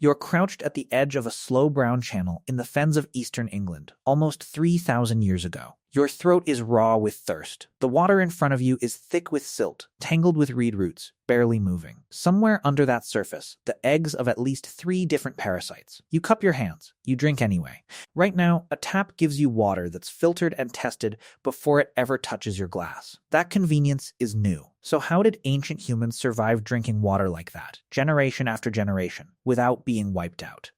You're crouched at the edge of a slow brown channel in the fens of eastern England, almost 3,000 years ago. Your throat is raw with thirst. The water in front of you is thick with silt, tangled with reed roots, barely moving. Somewhere under that surface, the eggs of at least 3 different parasites. You cup your hands. You drink anyway. Right now, a tap gives you water that's filtered and tested before it ever touches your glass. That convenience is new. So how did ancient humans survive drinking water like that, generation after generation, without being wiped out?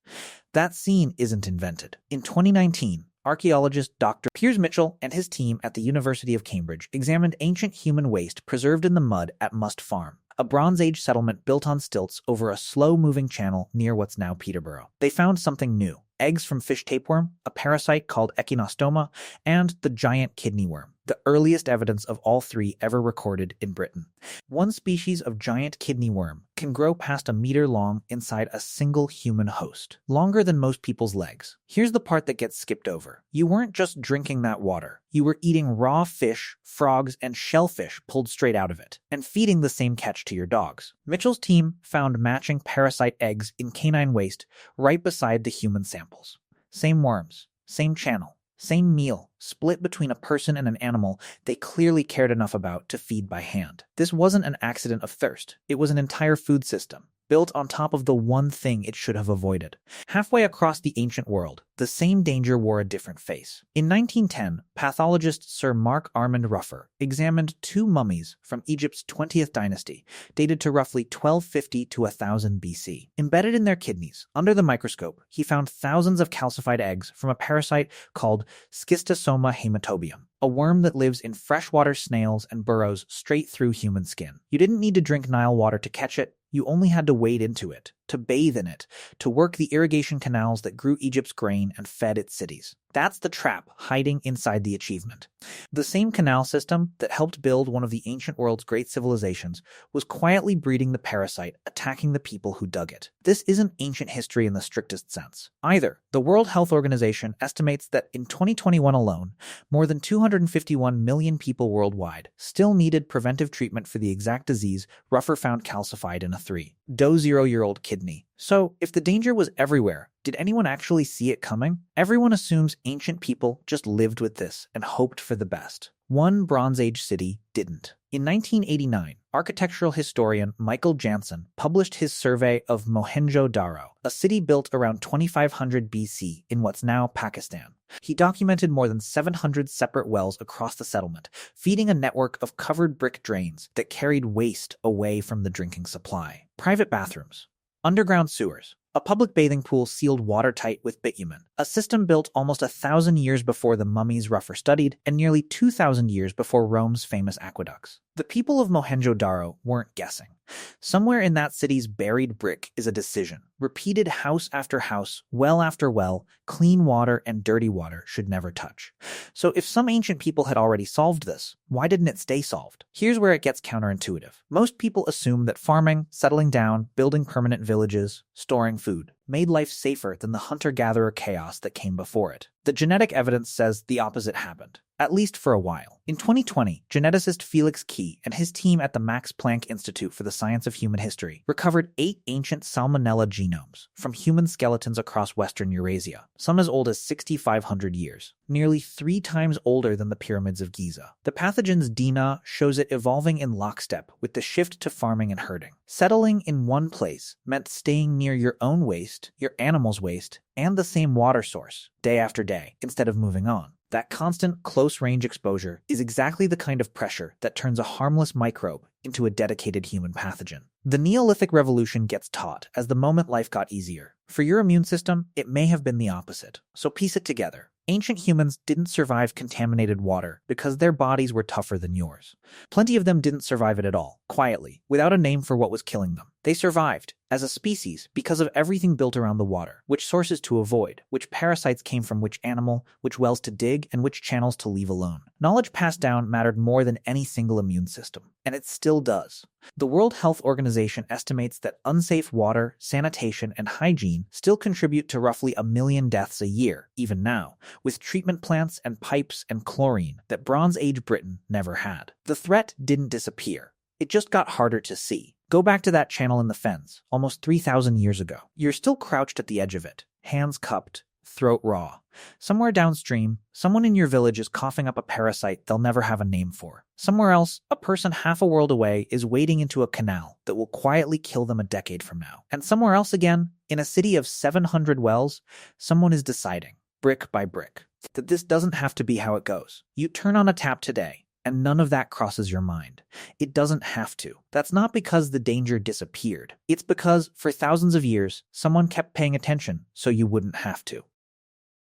That scene isn't invented. In 2019, archaeologist Dr. Piers Mitchell and his team at the University of Cambridge examined ancient human waste preserved in the mud at Must Farm, a Bronze Age settlement built on stilts over a slow-moving channel near what's now Peterborough. They found something new: eggs from fish tapeworm, a parasite called echinostoma, and the giant kidney worm, the earliest evidence of all 3 ever recorded in Britain. One species of giant kidney worm can grow past a meter long inside a single human host, longer than most people's legs. Here's the part that gets skipped over. You weren't just drinking that water. You were eating raw fish, frogs, and shellfish pulled straight out of it, and feeding the same catch to your dogs. Mitchell's team found matching parasite eggs in canine waste right beside the human samples. Same worms, same channel, same meal, split between a person and an animal they clearly cared enough about to feed by hand. This wasn't an accident of thirst. It was an entire food system, built on top of the one thing it should have avoided. Halfway across the ancient world, the same danger wore a different face. In 1910, pathologist Sir Mark Armand Ruffer examined 2 mummies from Egypt's 20th dynasty, dated to roughly 1250 to 1000 BC. Embedded in their kidneys, under the microscope, he found thousands of calcified eggs from a parasite called Schistosoma hematobium, a worm that lives in freshwater snails and burrows straight through human skin. You didn't need to drink Nile water to catch it. You only had to wade into it, to bathe in it, to work the irrigation canals that grew Egypt's grain and fed its cities. That's the trap hiding inside the achievement. The same canal system that helped build one of the ancient world's great civilizations was quietly breeding the parasite, attacking the people who dug it. This isn't ancient history in the strictest sense, either. The World Health Organization estimates that in 2021 alone, more than 251 million people worldwide still needed preventive treatment for the exact disease Ruffer found calcified in a 3.0-year-old kidney. So, if the danger was everywhere, did anyone actually see it coming? Everyone assumes ancient people just lived with this and hoped for the best. One Bronze Age city didn't. In 1989, architectural historian Michael Jansen published his survey of Mohenjo-Daro, a city built around 2500 BC in what's now Pakistan. He documented more than 700 separate wells across the settlement, feeding a network of covered brick drains that carried waste away from the drinking supply. Private bathrooms, underground sewers, a public bathing pool sealed watertight with bitumen, a system built almost 1,000 years before the mummies Ruffer studied and nearly 2,000 years before Rome's famous aqueducts. The people of Mohenjo-Daro weren't guessing. Somewhere in that city's buried brick is a decision. Repeated house after house, well after well, clean water and dirty water should never touch. So if some ancient people had already solved this, why didn't it stay solved? Here's where it gets counterintuitive. Most people assume that farming, settling down, building permanent villages, storing food made life safer than the hunter-gatherer chaos that came before it. The genetic evidence says the opposite happened, at least for a while. In 2020, geneticist Felix Key and his team at the Max Planck Institute for the Science of Human History recovered 8 ancient Salmonella genomes from human skeletons across Western Eurasia, some as old as 6,500 years, nearly 3 times older than the pyramids of Giza. The pathogen's DNA shows it evolving in lockstep with the shift to farming and herding. Settling in one place meant staying near your own waste, your animal's waste, and the same water source, day after day, instead of moving on. That constant, close-range exposure is exactly the kind of pressure that turns a harmless microbe into a dedicated human pathogen. The Neolithic Revolution gets taught as the moment life got easier. For your immune system, it may have been the opposite. So piece it together. Ancient humans didn't survive contaminated water because their bodies were tougher than yours. Plenty of them didn't survive it at all, quietly, without a name for what was killing them. They survived, as a species, because of everything built around the water, which sources to avoid, which parasites came from which animal, which wells to dig, and which channels to leave alone. Knowledge passed down mattered more than any single immune system, and it still does. The World Health Organization estimates that unsafe water, sanitation, and hygiene still contribute to roughly 1 million deaths a year, even now, with treatment plants and pipes and chlorine that Bronze Age Britain never had. The threat didn't disappear. It just got harder to see. Go back to that channel in the fens, almost 3,000 years ago. You're still crouched at the edge of it, hands cupped, throat raw. Somewhere downstream, someone in your village is coughing up a parasite they'll never have a name for. Somewhere else, a person half a world away is wading into a canal that will quietly kill them a decade from now. And somewhere else again, in a city of 700 wells, someone is deciding, brick by brick, that this doesn't have to be how it goes. You turn on a tap today, and none of that crosses your mind. It doesn't have to. That's not because the danger disappeared. It's because, for thousands of years, someone kept paying attention so you wouldn't have to.